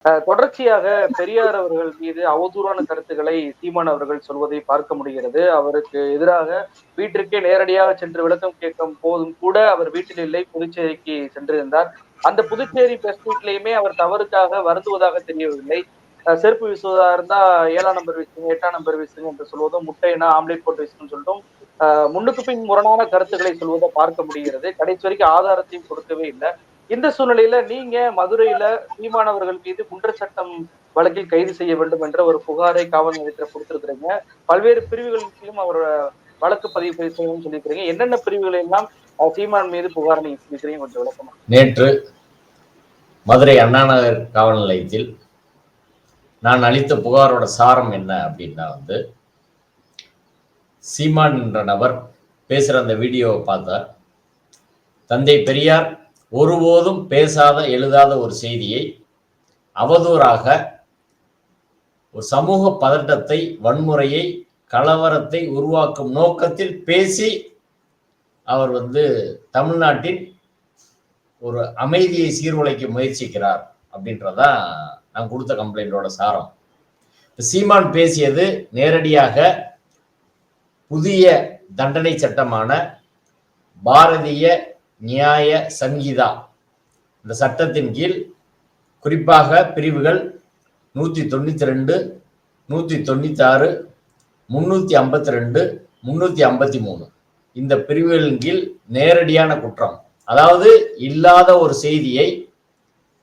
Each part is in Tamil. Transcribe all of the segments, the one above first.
தொடர்ச்சியாக பெரியார் அவர்கள் மீது அவதூறான கருத்துக்களை சீமான் அவர்கள் சொல்வதை பார்க்க முடிகிறது. அவருக்கு எதிராக வீட்டிற்கே நேரடியாக சென்று விளக்கம் கேட்கும் போதும் கூட அவர் வீட்டில் இல்லை, புதுச்சேரிக்கு சென்றிருந்தார். அந்த புதுச்சேரி பிரஸ் மீட்லயுமே அவர் தவறுக்காக வருந்துவதாக தெரியவில்லை. செருப்பு வீசுவதா இருந்தா 7ஆம் நம்பர் வீசுங்க, 8ஆம் நம்பர் வீசுங்க என்று சொல்வதும், முட்டைன்னா ஆம்லேட் போட்டு வீசணும்னு சொல்லிட்டும் முன்னுக்கு பின் முரணான கருத்துக்களை சொல்வதை பார்க்க முடிகிறது. கடைசி வரைக்கும் ஆதாரத்தையும் கொடுக்கவே இல்லை. இந்த சூழ்நிலையில நீங்க மதுரையில சீமானவர்கள் மீது குண்டர் சட்டம் வழக்கில் கைது செய்ய வேண்டும் என்ற ஒரு புகாரை காவல் நிலையத்துல கொடுத்திருக்கிறீங்க. பல்வேறு பிரிவுகளிலும் அவர் வழக்கு பதிவு செய்யணும்னு சொல்லியிருக்கிறீங்க. என்னென்ன பிரிவுகள் எல்லாம் சீமான் மீது புகார் நீங்க சொல்லிக்கிறீங்க, கொஞ்சம் விளக்கமா. நேற்று மதுரை அண்ணாநகர் காவல் நிலையத்தில் நான் அளித்த புகாரோட சாரம் என்ன அப்படின்னா சீமான் என்ற நபர் பேசுற அந்த வீடியோவை பார்த்தா தந்தை பெரியார் ஒருபோதும் பேசாத எழுதாத ஒரு செய்தியை அவதூறாக ஒரு சமூக பதட்டத்தை, வன்முறையை, கலவரத்தை உருவாக்கும் நோக்கத்தில் பேசி அவர் தமிழ்நாட்டின் ஒரு அமைதியை சீர்குலைக்க முயற்சிக்கிறார் அப்படின்றதான் நான் கொடுத்த கம்ப்ளைண்டோட சாரம். சீமான் பேசியது நேரடியாக புதிய தண்டனை சட்டமான பாரதிய நியாய சங்கீதா இந்த சட்டத்தின் கீழ் குறிப்பாக பிரிவுகள் 192, 196, 352, 353 இந்த பிரிவுகளின் கீழ் நேரடியான குற்றம். அதாவது இல்லாத ஒரு செய்தியை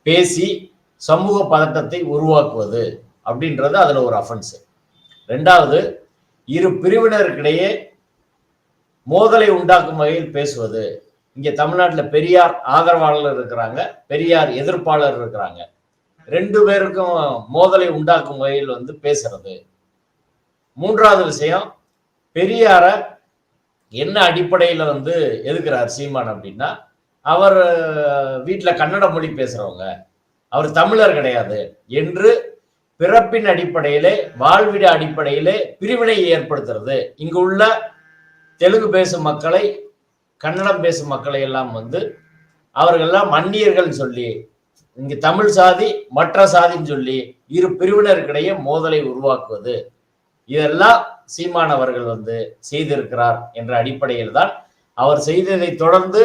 பேசி சமூக பதட்டத்தை உருவாக்குவது அப்படின்றது அதுல ஒரு அஃபென்ஸ். ரெண்டாவது, இரு பிரிவினருக்கிடையே மோதலை உண்டாக்கும் வகையில் பேசுவது. இங்க தமிழ்நாட்டில் பெரியார் ஆதரவாளர் இருக்கிறாங்க, பெரியார் எதிர்ப்பாளர் இருக்கிறாங்க. ரெண்டு பேருக்கும் மோதலை உண்டாக்கும் வகையில் பேசுறது. மூன்றாவது விஷயம், பெரியார என்ன அடிப்படையில எதுக்குறார் சீமான் அப்படின்னா, அவர் வீட்டுல கன்னட மொழி பேசுறவங்க, அவர் தமிழர் கிடையாது என்று பிறப்பின் அடிப்படையிலே, வாழ்விட அடிப்படையிலே பிரிவினை ஏற்படுத்துறது. இங்கு உள்ள தெலுங்கு பேசும் மக்களை, கன்னடம் பேசும் மக்களை எல்லாம் அவர்கள்லாம் அந்நியர்கள் சொல்லி, இங்கு தமிழ் சாதி மற்ற சாதின்னு சொல்லி இரு பிரிவினருக்கிடையே மோதலை உருவாக்குவது. இதெல்லாம் சீமான் அவர்கள் செய்திருக்கிறார் என்ற அடிப்படையில் தான் அவர் செய்ததை தொடர்ந்து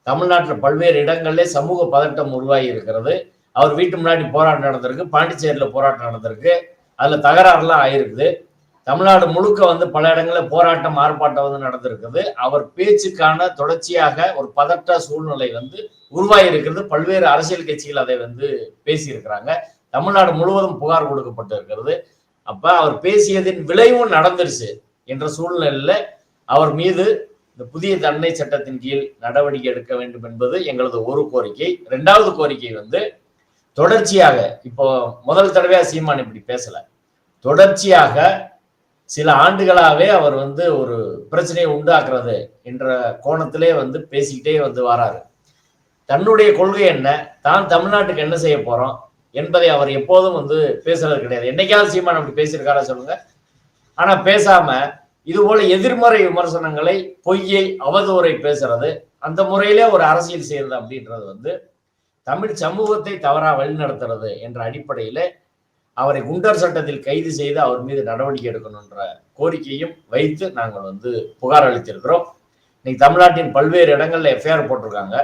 தமிழ்நாட்டில் பல்வேறு இடங்களிலே சமூக பதட்டம் உருவாகி இருக்கிறது. அவர் வீட்டு முன்னாடி போராட்டம் நடந்திருக்கு, பாண்டிச்சேரியில போராட்டம் நடந்திருக்கு, அதுல தகராறுலாம் ஆயிருக்குது. தமிழ்நாடு முழுக்க பல இடங்களில் போராட்டம், ஆர்ப்பாட்டம் நடந்திருக்குது. அவர் பேச்சுக்கான தொடர்ச்சியாக ஒரு பதட்ட சூழ்நிலை உருவாகி இருக்கிறது. பல்வேறு அரசியல் கட்சிகள் அதை பேசியிருக்கிறாங்க. தமிழ்நாடு முழுவதும் புகார் கொடுக்கப்பட்டு இருக்கிறது. அப்ப அவர் பேசியதின் விளைவும் நடந்துருச்சு என்ற சூழ்நிலையில அவர் மீது இந்த புதிய தண்டனை சட்டத்தின் கீழ் நடவடிக்கை எடுக்க வேண்டும் என்பது எங்களது ஒரு கோரிக்கை. இரண்டாவது கோரிக்கை தொடர்ச்சியாக, இப்போ முதல் தடவையா சீமான் இப்படி பேசல, தொடர்ச்சியாக சில ஆண்டுகளாவே அவர் ஒரு பிரச்சனையை உண்டாக்குறது என்ற கோணத்திலே பேசிக்கிட்டே வராரு. தன்னுடைய கொள்கை என்ன, தான் தமிழ்நாட்டுக்கு என்ன செய்ய போறோம் என்பதை அவர் எப்போதும் பேசுறது கிடையாது. என்னைக்காவது சீமான் அப்படி பேசியிருக்காரா சொல்லுங்க? ஆனா பேசாம இது போல எதிர்மறை விமர்சனங்களை, பொய்யை, அவதூறை பேசுறது, அந்த முறையிலே ஒரு அரசியல் செய்யறது அப்படின்றது தமிழ் சமூகத்தை தவறா வழிநடத்துறது என்ற அடிப்படையில அவரை குண்டர் சட்டத்தில் கைது செய்து அவர் மீது நடவடிக்கை எடுக்கணும்ன்ற கோரிக்கையும் வைத்து நாங்கள் புகார் அளித்திருக்கிறோம். இன்னைக்கு தமிழ்நாட்டின் பல்வேறு இடங்கள்ல எஃப்ஐஆர் போட்டிருக்காங்க.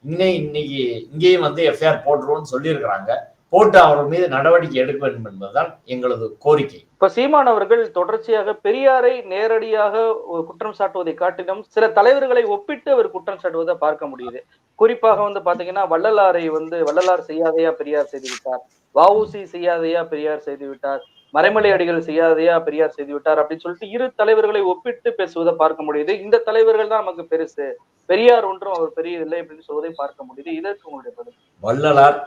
இன்னைக்கு இங்கேயும் எஃப்ஐஆர் போட்டுருவோம்னு சொல்லியிருக்கிறாங்க. போட்டு அவர் மீது நடவடிக்கை எடுக்க வேண்டும் என்பதுதான் எங்களது கோரிக்கை. இப்ப சீமான் அவர்கள் தொடர்ச்சியாக பெரியாரை நேரடியாக குற்றம் சாட்டுவதை காட்டிலும் சில தலைவர்களை ஒப்பிட்டு அவர் குற்றம் சாட்டுவதை பார்க்க முடியுது. குறிப்பாக பாத்தீங்கன்னா வள்ளலாரை வள்ளலார் செய்யாதையா பெரியார் செய்து விட்டார், வஉசி செய்யாதையா பெரியார் செய்து விட்டார், மறைமலை அடிகள் செய்யாதையா பெரியார் செய்து விட்டார் அப்படின்னு சொல்லிட்டு இரு தலைவர்களை ஒப்பிட்டு பேசுவதை பார்க்க முடியுது. இந்த தலைவர்கள் தான் நமக்கு பெருசு, பெரியார் ஒன்றும் அவர் பெரியதில்லை அப்படின்னு சொல்வதை பார்க்க முடியுது. இதற்கு உங்களுடைய பதில்? வள்ளலார்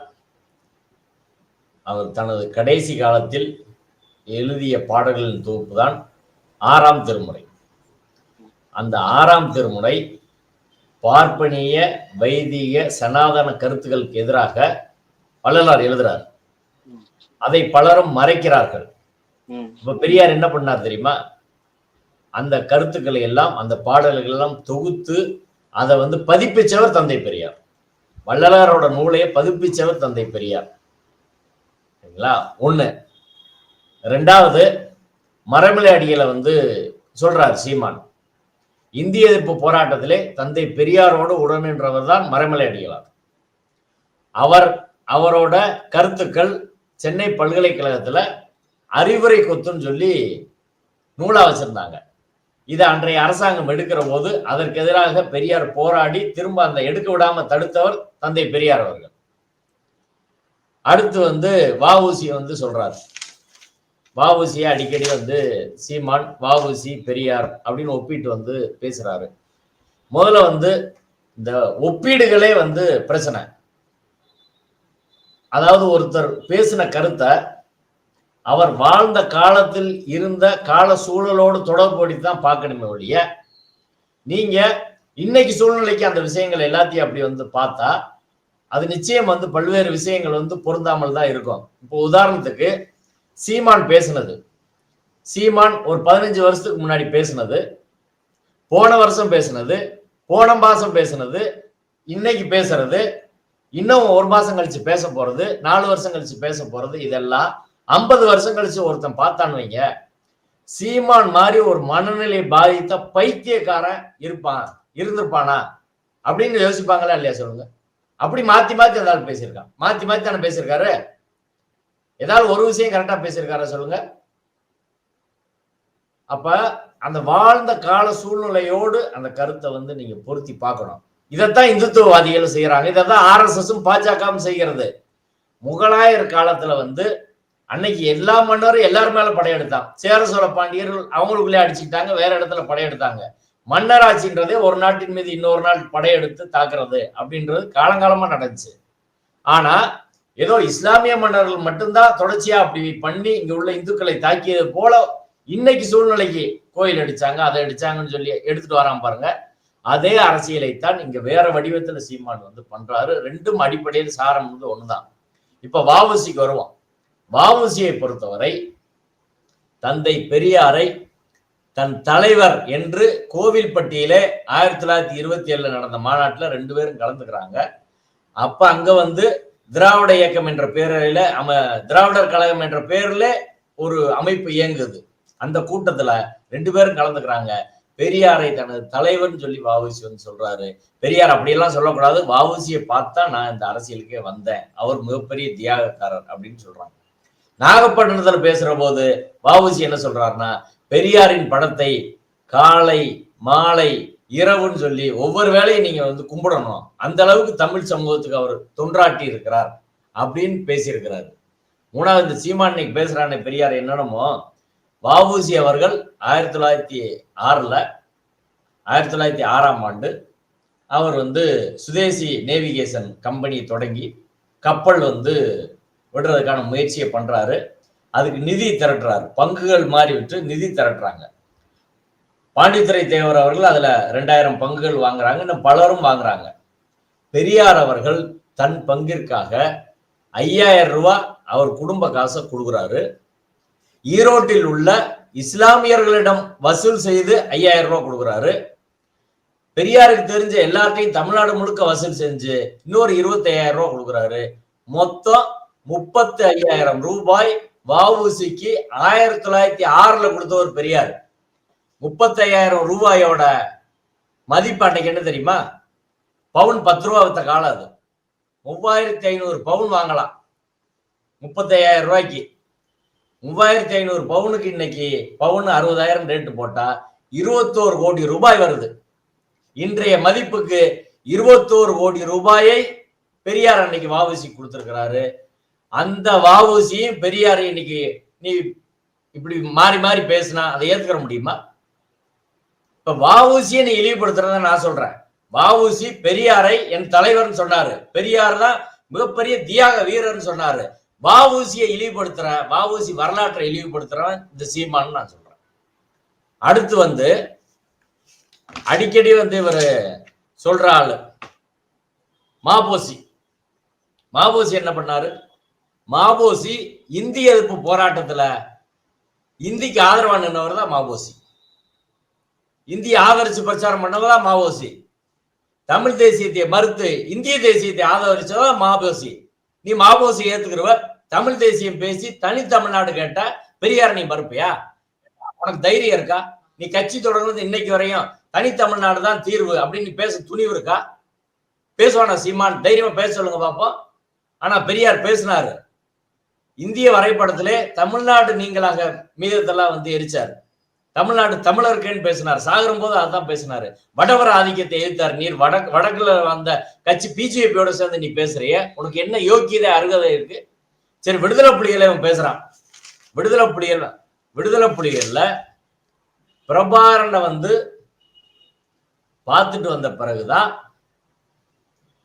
அவர் தனது கடைசி காலத்தில் எழுதிய பாடல்களின் தொகுப்பு தான் 6ஆம் திருமுறை. அந்த 6ஆம் திருமுறை பார்ப்பனிய, வைதிக, சனாதன கருத்துக்களுக்கு எதிராக வள்ளலார் எழுதுறார். அதை பலரும் மறைக்கிறார்கள். இப்ப பெரியார் என்ன பண்ணார் தெரியுமா? அந்த கருத்துக்களை எல்லாம், அந்த பாடல்கள் எல்லாம் தொகுத்து அதை பதிப்பிச்சவர் தந்தை பெரியார். வள்ளலாரோட நூலையை பதிப்பிச்சவர் தந்தை பெரியார். ஒண்ணு. ரெண்டாவது, மறைமலை அடிகளை சொல்றார் சீமான். இந்திய எதிர்ப்பு போராட்டத்திலே தந்தை பெரியாரோடு உடனின்றவர் தான் மறைமலை அடிகளார். அவரோட கருத்துக்கள் சென்னை பல்கலைக்கழகத்துல அறிவுரை கொத்துன்னு சொல்லி நூலா வச்சிருந்தாங்க. இதை அன்றைய அரசாங்கம் எடுக்கிற போது அதற்கு எதிராக பெரியார் போராடி திரும்ப அந்த எடுக்க விடாம தடுத்தவர் தந்தை பெரியார் அவர்கள். அடுத்து வஉசி சொல்றாரு. வஉசியை அடிக்கடி சீமான் வஉசி பெரியார் அப்படின்னு ஒப்பிட்டு பேசுறாரு. முதல்ல இந்த ஒப்பீடுகளே பிரச்சனை. அதாவது ஒருத்தர் பேசின கருத்தை அவர் வாழ்ந்த காலத்தில் இருந்த கால சூழலோடு தொடர்புபடுத்திதான் பார்க்கணுமே ஒழிய, நீங்க இன்னைக்கு சூழ்நிலைக்கு அந்த விஷயங்கள் எல்லாத்தையும் அப்படி பார்த்தா அது நிச்சயம் பல்வேறு விஷயங்கள் பொருந்தாமல் தான் இருக்கும். இப்போ உதாரணத்துக்கு சீமான் பேசினது, சீமான் ஒரு 15 வருஷத்துக்கு முன்னாடி பேசினது, போன வருஷம் பேசினது, போன மாசம் பேசினது, இன்னைக்கு பேசுறது, இன்னும் ஒரு மாசம் கழிச்சு பேச போறது, 4 வருஷம் கழிச்சு பேச போறது, இதெல்லாம் 50 வருஷம் கழிச்சு ஒருத்தன் பார்த்தான்னு வைங்க, சீமான் மாதிரி ஒரு மனநிலை பாதித்த பைத்தியக்காரன் இருந்திருப்பானா அப்படின்னு யோசிப்பாங்களா இல்லையா சொல்லுங்க? அப்படி மாத்தி மாத்தி ஏதாவது பேசியிருக்கான், மாத்தி மாத்தி தானே பேசியிருக்காரு. ஏதாவது ஒரு விஷயம் கரெக்டா பேசியிருக்காரா சொல்லுங்க? அப்ப அந்த வாழ்ந்த கால சூழ்நிலையோடு அந்த கருத்தை நீங்க பொருத்தி பார்க்கணும். இதைத்தான் இந்துத்துவவாதிகள் செய்யறாங்க. இதைத்தான் RSSம் பாஜகவும் செய்கிறது. முகலாயர் காலத்துல அன்னைக்கு எல்லா மன்னரும் எல்லாரும் மேல படையெடுத்தான். சேர சோழ பாண்டியர்கள் அவங்களுக்குள்ளே அடிச்சுக்கிட்டாங்க, வேற இடத்துல படையெடுத்தாங்க. மன்னராட்சின்றதே ஒரு நாட்டின் மீது இன்னொரு நாள் படையெடுத்து தாக்குறது அப்படின்றது காலங்காலமா நடந்துச்சு. ஆனா ஏதோ இஸ்லாமிய மன்னர்கள் மட்டும்தான் தொடர்ச்சியா அப்படி பண்ணி இங்க உள்ள இந்துக்களை தாக்கியது போல இன்னைக்கு சூழ்நிலைக்கு கோயில் அடிச்சாங்க, அதை அடிச்சாங்கன்னு சொல்லி எடுத்துட்டு வராம பாருங்க. அதே அரசியலைத்தான் இங்க வேற வடிவத்துல சீமான் பண்றாரு. ரெண்டும் அடிப்படையில் சாரம் ஒண்ணுதான். இப்ப வஉசிக்கு வருவோம். வஉசியை பொறுத்தவரை தந்தை பெரியாரை தன் தலைவர் என்று கோவில்பட்டியிலே 1927 நடந்த மாநாட்டுல 2 பேரும் கலந்துக்கிறாங்க. அப்ப அங்க திராவிட இயக்கம் என்ற பேரில திராவிடர் கழகம் என்ற பேர்ல ஒரு அமைப்பு இயங்குது. அந்த கூட்டத்துல 2 பேரும் கலந்துக்கிறாங்க. பெரியாரை தனது தலைவர்னு சொல்லி வஉசி சொல்றாரு. பெரியார் அப்படியெல்லாம் சொல்லக்கூடாது, வஉசியை பார்த்தா நான் இந்த அரசியலுக்கே வந்தேன், அவர் மிகப்பெரிய தியாகக்காரர் அப்படின்னு சொல்றாங்க. நாகப்பட்டினத்துல பேசுற போது வஉசி என்ன சொல்றாருன்னா, பெரியாரின் படத்தை காலை மாலை இரவுன்னு சொல்லி ஒவ்வொரு வேளையும் நீங்க கும்பிடணும், அந்த அளவுக்கு தமிழ் சமூகத்துக்கு அவர் தொன்றாட்டி இருக்கிறார் அப்படின்னு பேசியிருக்கிறாரு. மூணாவது இந்த சீமான் இன்னைக்கு பேசுறானே பெரியார் என்னென்னமோ, வஉசி அவர்கள் 1906ஆம் ஆண்டு அவர் சுதேசி நேவிகேஷன் கம்பெனி தொடங்கி கப்பல் விடுறதுக்கான முயற்சியை பண்றாரு. அதுக்கு நிதி திரட்டுறாரு, பங்குகள் மாறி விட்டு நிதி திரட்டுறாங்க. பாண்டித்துரை தேவர் அவர்கள் அதுல 2000 பங்குகள் வாங்குறாங்க, இன்னும் பலரும் வாங்குறாங்க. பெரியார் அவர்கள் தன் பங்கிற்காக 5000 ரூபாய் அவர் குடும்ப காசை கொடுக்குறாரு. ஈரோட்டில் உள்ள இஸ்லாமியர்களிடம் வசூல் செய்து 5000 ரூபாய் கொடுக்குறாரு. பெரியாருக்கு தெரிஞ்ச எல்லாத்தையும் தமிழ்நாடு முழுக்க வசூல் செஞ்சு இன்னொரு 25000 ரூபாய் கொடுக்குறாரு. மொத்தம் 35000 ரூபாய் வஉசிக்கு 1906 கொடுத்தவர் பெரியார். 35000 ரூபாயோட மதிப்பு அன்னைக்கு என்ன தெரியுமா? பவுன் 10 ரூபா வித்த காலம் அது. 3500 பவுன் வாங்கலாம் 35000 ரூபாய்க்கு. 3500 பவுனுக்கு இன்னைக்கு பவுன் 60000 ரேட்டு போட்டா 21 கோடி ரூபாய் வருது. இன்றைய மதிப்புக்கு 21 கோடி ரூபாயை பெரியார் அன்னைக்கு வஉசி கொடுத்திருக்கிறாரு. அந்த வஉசியும் பெரியார் இன்னைக்கு நீ இப்படி மாறி மாறி பேசினா அதை ஏத்துக்கிற முடியுமா? இப்ப வஉசியை நீ இழிவுபடுத்துறத நான் சொல்றேன். வஉசி பெரியாரை என் தலைவர்னு சொன்னாரு, பெரியார் தான் மிகப்பெரிய தியாக வீரர்னு சொன்னாரு. வஉசியை இழிவுபடுத்துற, வஉசி வரலாற்றை இழிவுபடுத்துறவன் இந்த சீமான்னு நான் சொல்றேன். அடுத்து அடிக்கடி இவர் சொல்ற ஆளு மாபோசி. மாபோசி என்ன பண்ணாரு? மாபோசி இந்திய எதிர்ப்பு போராட்டத்துல இந்திக்கு ஆதரவா நின்றவர் தான் மாபோசி. இந்திய ஆதரிச்சு பிரச்சாரம் பண்ணவர் தான் மாவோசி. தமிழ் தேசியத்தை மறுத்து இந்திய தேசியத்தை ஆதரிச்சவர் மாபோசி. நீ மாபோசி ஏத்துக்கிறவர், தமிழ் தேசியம் பேசி தனி தமிழ்நாடு கேட்டா பெரியார் நீ மறுப்பியா? உனக்கு தைரியம் இருக்கா? நீ கட்சி தொடர்ந்து இன்னைக்கு வரையும் தனி தமிழ்நாடு தான் தீர்வு அப்படின்னு பேச துணிவு இருக்கா? பேசுவானா சீமான்? தைரியமா பேச சொல்லுங்க பாப்போம். ஆனா பெரியார் பேசினாரு. இந்திய வரைபடத்திலே தமிழ்நாடு நீங்களாக மீதத்தெல்லாம் வந்து எரிச்சாரு. தமிழ்நாடு தமிழருக்குன்னு பேசினார். சாகரும் போது அதான் பேசினாரு. வடவர ஆதிக்கத்தை எதிர்த்தார். நீர் வடக்குல வந்த கட்சி பிஜேபியோட சேர்ந்து நீ பேசுறிய, உனக்கு என்ன யோக்கியதை அருகதை இருக்கு? சரி, விடுதலை புலிகளை அவன் பேசுறான். விடுதலை புலிகள்ல பிரபாரனை வந்து பார்த்துட்டு வந்த பிறகுதான்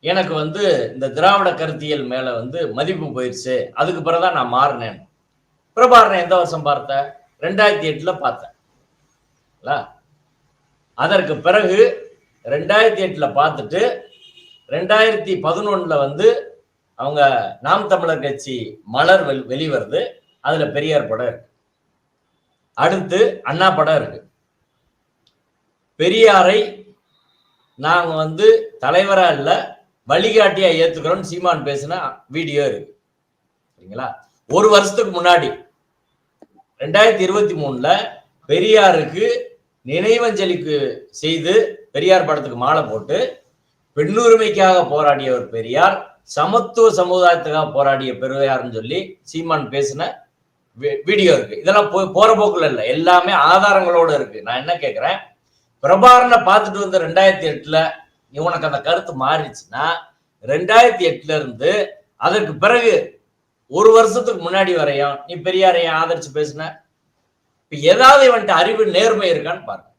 எனக்கு வந்து இந்த திராவிட கருத்தியல் மேல வந்து மதிப்பு போயிடுச்சு. அதுக்கு பிறகுதான் நான் மாறினேன். பிரபாரனை எந்த வருஷம் பார்த்த? 2008 பார்த்தேன். அதற்கு பிறகு 2008 பார்த்துட்டு 2011 வந்து அவங்க நாம் தமிழர் கட்சி மலர் வெளிவருது. அதுல பெரியார் படம் இருக்கு, அடுத்து அண்ணா படம் இருக்கு. பெரியாரை நாங்க வந்து தலைவரா இல்ல வழிகாட்டியா ஏத்துக்கிறோம் சீமான் பேசின வீடியோ இருக்கு. சரிங்களா? ஒரு வருஷத்துக்கு முன்னாடி 2023 பெரியாருக்கு நினைவஞ்சலிக்கு செய்து பெரியார் படத்துக்கு மாலை போட்டு பெண்ணுரிமைக்காக போராடிய ஒரு பெரியார், சமத்துவ சமுதாயத்துக்காக போராடிய பெரியார்னு சொல்லி சீமான் பேசின வீடியோ இருக்கு. இதெல்லாம் போற போக்குல இல்ல, எல்லாமே ஆதாரங்களோட இருக்கு. நான் என்ன கேட்கிறேன், பிரபாரனை பார்த்துட்டு வந்த 2008 உனக்கு அந்த கருத்து மாறிடுச்சுன்னா 2008 இருந்து அதற்கு பிறகு ஒரு வருஷத்துக்கு முன்னாடி வரையும் நீ பெரியாரைய ஆதரிச்சு பேசின? இப்ப ஏதாவது வந்துட்டு அறிவு நேர்மை இருக்கான்னு பாருங்க.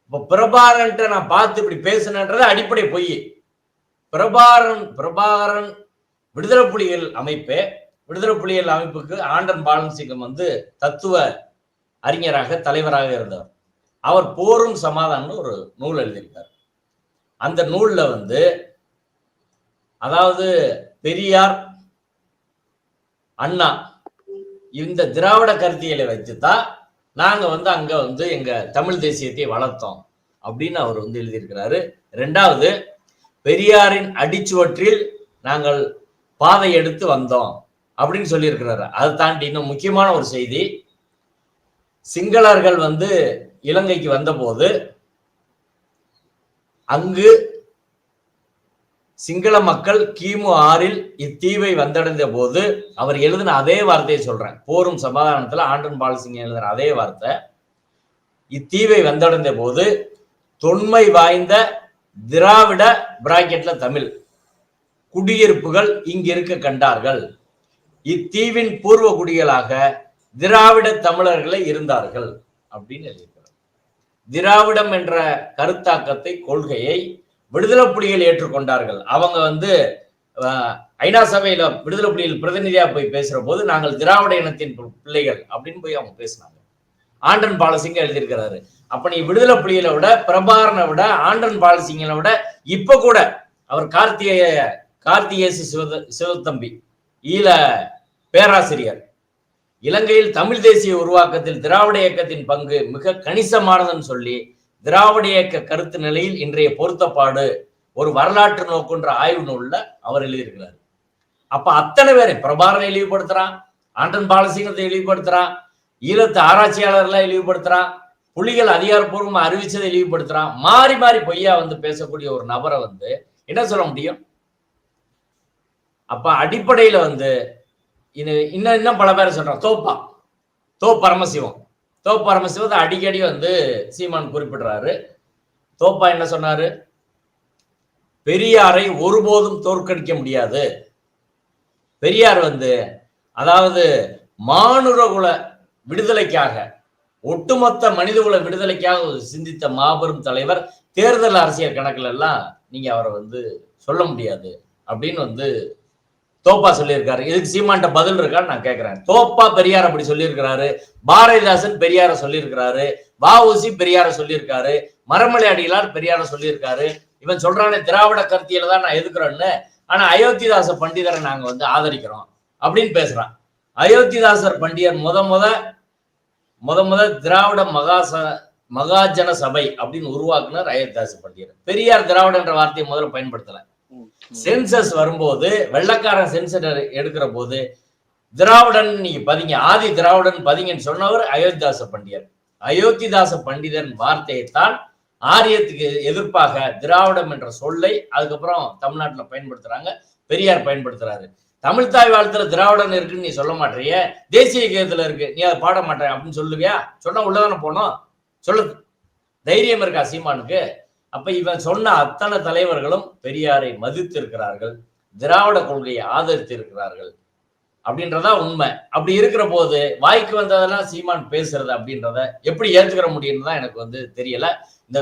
இப்ப பிரபாரன்ட்ட நான் பார்த்து இப்படி பேசினன்றது அடிப்படை பொய். பிரபாகரன் விடுதலை புலிகள் அமைப்புக்கு ஆண்டன் பாலன்சிங்கம் வந்து தத்துவ அறிஞராக தலைவராக இருந்தவர். அவர் போரும் சமாதானம்னு ஒரு நூல் எழுதியிருக்கார். அந்த நூல்ல வந்து அதாவது பெரியார், அண்ணா இந்த திராவிட கருத்தியலை வைத்துதான் நாங்க வந்து அங்க வந்து எங்க தமிழ் தேசியத்தை வளர்த்தோம் அப்படின்னு அவர் வந்து எழுதியிருக்கிறாரு. ரெண்டாவது, பெரியாரின் அடிச்சுவற்றில் நாங்கள் பாதை எடுத்து வந்தோம் அப்படின்னு சொல்லியிருக்கிறாரு. அதை தாண்டி இன்னும் முக்கியமான ஒரு செய்தி, சிங்களர்கள் வந்து இலங்கைக்கு வந்த போது அங்கு சிங்கள மக்கள் கிமு 6 இத்தீவை வந்தடைந்த போது அவர் எழுதின அதே வார்த்தையை சொல்றேன். போரும் சமாதானத்துல ஆண்டன் பாலசிங்கம் எழுதின அதே வார்த்தை, இத்தீவை வந்தடைந்த போது தொன்மை வாய்ந்த திராவிட பிராக்கெட்ல தமிழ் குடியிருப்புகள் இங்க இருக்க கண்டார்கள். இத்தீவின் பூர்வ குடிகளாக திராவிட தமிழர்களை இருந்தார்கள் அப்படின்னு எழுதியிருக்கிறார். திராவிடம் என்ற கருத்தாக்கத்தை, கொள்கையை விடுதலை புலிகள் ஏற்றுக்கொண்டார்கள். அவங்க வந்து ஐநா சபையில விடுதலை புலிகள் பிரதிநிதியா போய் பேசுற போது நாங்கள் திராவிட இனத்தின் பிள்ளைகள் அப்படின்னு போய் அவங்க பேசினாங்க. ஆண்டன் பாலசிங்க எழுதியிருக்கிறாரு. அப்ப நீ விடுதலை புலிகளை விட, பிரபாரனை விட, ஆண்டன் பாலசிங்கனை விட இப்ப கூட அவர் கார்த்திகேசு சிவத்தம்பி ஈழ பேராசிரியர், இலங்கையில் தமிழ் தேசிய உருவாக்கத்தில் திராவிட இயக்கத்தின் பங்கு மிக கணிசமானதுன்னு சொல்லி திராவிட இயக்க கருத்து நிலையில் இன்றைய பொருத்தப்பாடு ஒரு வரலாற்று நோக்குன்ற ஆய்வு நூல்ல அவர் எழுதியிருக்கிறார். அப்ப அத்தனை பேரை பிரபாரனை இழிவுபடுத்துறான், ஆண்டன் பாலசிங்கத்தை இழிவுபடுத்துறான், ஈழத்து ஆராய்ச்சியாளர்லாம் இழிவுபடுத்துறான், புலிகள் அதிகாரப்பூர்வமா அறிவிச்சதை இழிவுபடுத்துறான். மாறி மாறி பொய்யா வந்து பேசக்கூடிய ஒரு நபரை வந்து என்ன சொல்ல முடியும்? அப்ப அடிப்படையில வந்து இன்னும் பல பேரை சொல்றான். பரமசிவத்தை அடிக்கடி வந்து சீமான் குறிப்பிடுறாரு. தோப்பா என்ன சொன்னாரு? பெரியாரை ஒருபோதும் தோற்கடிக்க முடியாது. பெரியார் வந்து அதாவது மானுடகுல விடுதலைக்காக, ஒட்டுமொத்த மனிதகுல விடுதலைக்காக சிந்தித்த மாபெரும் தலைவர். தேர்தல் அரசியல் கணக்குல எல்லாம் நீங்க அவரை வந்து சொல்ல முடியாது அப்படின்னு வந்து தோப்பா சொல்லியிருக்காரு. இதுக்கு சீமான்ட்ட பதில் இருக்கான்னு நான் கேட்கிறேன். தோப்பா பெரியார் அப்படி சொல்லியிருக்கிறாரு, பாரதிதாசன் பெரியார சொல்லியிருக்கிறாரு, வஉசி பெரியார சொல்லியிருக்காரு, மரமலை அடிகளார் பெரியார சொல்லியிருக்காரு. இவன் சொல்றானே திராவிட கருத்தியில தான் நான் எதுக்குறேன்னு, ஆனா அயோத்திதாச பண்டிதரை நாங்க வந்து ஆதரிக்கிறோம் அப்படின்னு பேசுறான். அயோத்திதாசர் பண்டிதர் முத திராவிட மகாஜன சபை அப்படின்னு உருவாக்குனர் அயோத்திதாச பண்டிதர். பெரியார் திராவிட என்ற வார்த்தையை முதல்ல பயன்படுத்தல. சென்சஸ் வரும்போது வெள்ளக்காரன் சென்சஸ் எடுக்கிற போது திராவிடன் நீங்க பதிங்க, ஆதி திராவிடன் பதிங்கன்னு சொன்னவர் அயோத்திதாச பண்டிதர். அயோத்திதாச பண்டிதன் வார்த்தையைத்தான் ஆரியத்துக்கு எதிர்ப்பாக திராவிடம் என்ற சொல்லை அதுக்கப்புறம் தமிழ்நாட்டில் பயன்படுத்துறாங்க, பெரியார் பயன்படுத்துறாரு. தமிழ்தாய் வாழ்த்துல திராவிடன் இருக்குன்னு நீ சொல்ல மாட்டேறிய, தேசிய கீதத்துல இருக்கு, நீ அதை பாட மாட்டேன் அப்படின்னு சொல்லுவியா? சொன்னா உள்ளதானே போனோம். சொல்லு, தைரியம் இருக்கா சீமானுக்கு? அப்ப இவன் சொன்ன அத்தனை தலைவர்களும் பெரியாரை மதித்து இருக்கிறார்கள், திராவிட கொள்கையை ஆதரித்து இருக்கிறார்கள் அப்படின்றதா உண்மை. அப்படி இருக்கிற போது வாய்க்கு வந்ததெல்லாம் சீமான் பேசுறது அப்படின்றத எப்படி ஏத்துக்கிற முடியும்னு தான் எனக்கு வந்து தெரியல. இந்த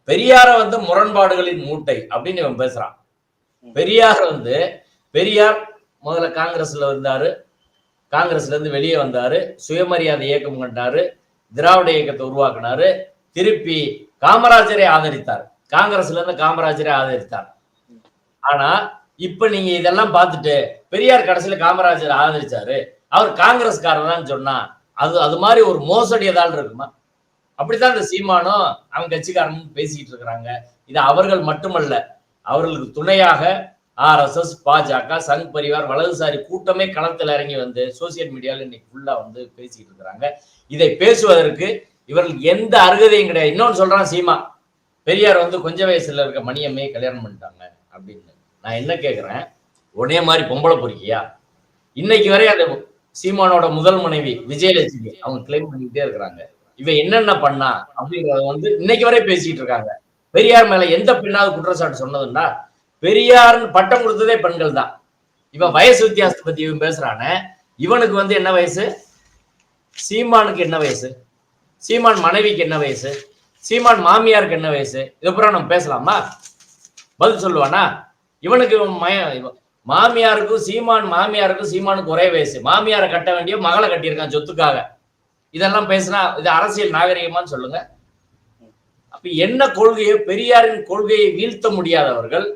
பெரியார வந்து முரண்பாடுகளின் மூட்டை அப்படின்னு இவன் பேசுறான். பெரியார் முதல்ல காங்கிரஸ்ல இருந்தாரு, காங்கிரஸ்ல இருந்து வெளியே வந்தாரு, சுயமரியாதை இயக்கம் கண்டாரு, திராவிட இயக்கத்தை உருவாக்குனாரு, திருப்பி காமராஜரை ஆதரித்தார், காங்கிரஸ்ல இருந்து காமராஜரை ஆதரித்தார். ஆனா இப்ப நீங்க இதெல்லாம் பார்த்துட்டு பெரியார் கடைசியில காமராஜர் ஆதரிச்சாரு, அவர் காங்கிரஸ்காரர் தான் சொன்னா அது மாதிரி ஒரு மோசடி ஏதாவது இருக்குமா? அப்படித்தான் இந்த சீமானும் அவங்க கட்சிக்காரனும் பேசிட்டு இருக்கிறாங்க. இது அவர்கள் மட்டுமல்ல, அவர்களுக்கு துணையாக RSS, பாஜக, சங் பரிவார், வலதுசாரி கூட்டமே களத்தில் இறங்கி வந்து சோசியல் மீடியால இன்னைக்கு ஃபுல்லா வந்து பேசிட்டு இருக்கிறாங்க. இதை பேசுவதற்கு இவர்கள் எந்த அருகதையும் கிடையாது. இன்னொன்னு சொல்றான் சீமா, பெரியார் வந்து கொஞ்ச வயசுல இருக்க மணியம்மையை கல்யாணம் பண்ணிட்டாங்க அப்படின்னு. நான் என்ன கேட்கிறேன், உடனே மாதிரி பொம்பளை பொறுக்கியா? இன்னைக்கு வரை அந்த சீமானோட முதல் மனைவி விஜயலட்சுமி அவங்க கிளைம் பண்ணிக்கிட்டே இருக்கிறாங்க. இவன் என்னென்ன பண்ணா அப்படிங்கறத வந்து இன்னைக்கு வரை பேசிட்டு இருக்காங்க. பெரியார் மேல எந்த பெண்ணாவது குற்றச்சாட்டு சொன்னதுன்னா, பெரியார்னு பட்டம் கொடுத்ததே பெண்கள் தான். இவன் வயசு வித்தியாசத்தை பத்தி இவன் பேசுறானே, இவனுக்கு வந்து என்ன வயசு, சீமானுக்கு என்ன வயசு, சீமான் மனைவிக்கு என்ன வயசு, சீமான் மாமியாருக்கு என்ன வயசு, இதுக்கப்புறம் நம்ம பேசலாமா? பதில் சொல்லுவானா? இவனுக்கு மாமியாருக்கும் சீமானுக்கு ஒரே வயசு. மாமியாரை கட்ட வேண்டிய மகளை கட்டியிருக்கான் சொத்துக்காக. இதெல்லாம் பேசினா இது அரசியல் நாகரிகமான்னு சொல்லுங்க. அப்ப என்ன கொள்கையை, பெரியாரின் கொள்கையை வீழ்த்த முடியாதவர்கள்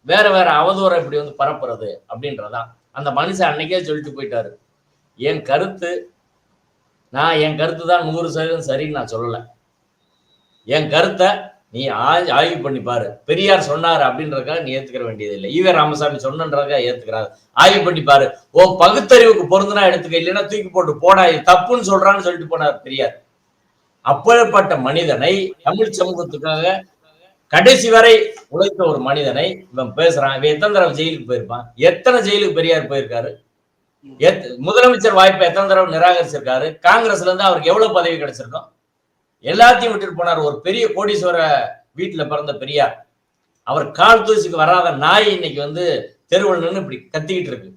வேற வேற அவதூறை இப்படி வந்து பரப்புறது அப்படின்றதான். அந்த மனுஷன் அன்னைக்கே சொல்லிட்டு போயிட்டாரு, என் கருத்து தான் 100% சரின்னு நான் சொல்லல. என் கருத்தை நீ ஆய்வு பண்ணி பாரு. பெரியார் சொன்னாரு அப்படின்றதுக்காக நீ ஏத்துக்கிற வேண்டியது இல்லை. ஈவே ராமசாமி சொன்னன்றதுக்காக ஏத்துக்கிறாரு. ஆய்வு பண்ணி பாரு, உன் பகுத்தறிவுக்கு பொருந்துனா எடுத்துக்க, இல்லைன்னா தூக்கி போட்டு போடா, தப்புன்னு சொல்றான்னு சொல்லிட்டு போனார் பெரியார். அப்படிப்பட்ட மனிதனை, தமிழ் சமூகத்துக்காக கடைசி வரை உழைத்த ஒரு மனிதனை இவன் பேசுறான். இவன் எத்தனை தடவை ஜெயிலுக்கு போயிருப்பான்? எத்தனை ஜெயிலுக்கு பெரியார் போயிருக்காரு? முதலமைச்சர் வாய்ப்பை எத்தனை தடவை நிராகரிச்சிருக்காரு? காங்கிரஸ்ல இருந்து அவருக்கு எவ்வளவு பதவி கிடைச்சிருக்கும்? எல்லாத்தையும் விட்டுட்டு போனார். ஒரு பெரிய கோடீஸ்வர வீட்டுல பிறந்த பெரியார். அவர் கால் தூசிக்கு வராத நாய் இன்னைக்கு வந்து தெருவில் நின்று இப்படி கத்திக்கிட்டு இருக்கு.